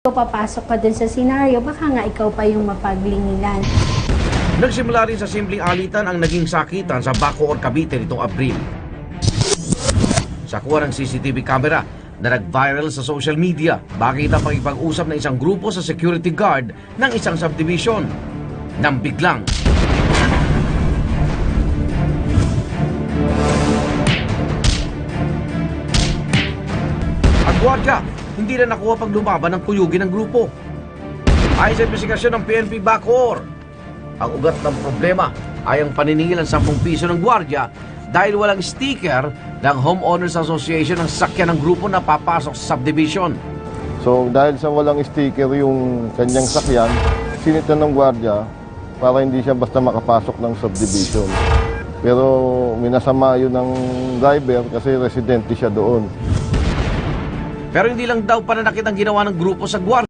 Ikaw papasok ka dun sa senaryo, baka nga ikaw pa yung mapaglingilan. Nagsimula rin sa simpleng alitan ang naging sakitan sa Bacoor, Cavite nitong Abril. Sa kuha ng CCTV camera na nag-viral sa social media, bakit ang pakipag-usap ng isang grupo sa security guard ng isang subdivision. Nang biglang ang gwardiya hindi na nakuha pag lumaban ng kuyugin ng grupo. Ayon sa investigasyon ng PNP Bacoor, ang ugat ng problema ay ang paniningil ng 10 piso ng gwardiya dahil walang sticker ng Homeowners Association ng sakyan ng grupo na papasok sa subdivision. So dahil sa walang sticker yung kanyang sakyan, sinitan ng gwardiya para hindi siya basta makapasok ng subdivision. Pero minasama yun ng driver kasi residente siya doon. Pero hindi lang daw pananakit ang ginawa ng grupo sa gwardiya.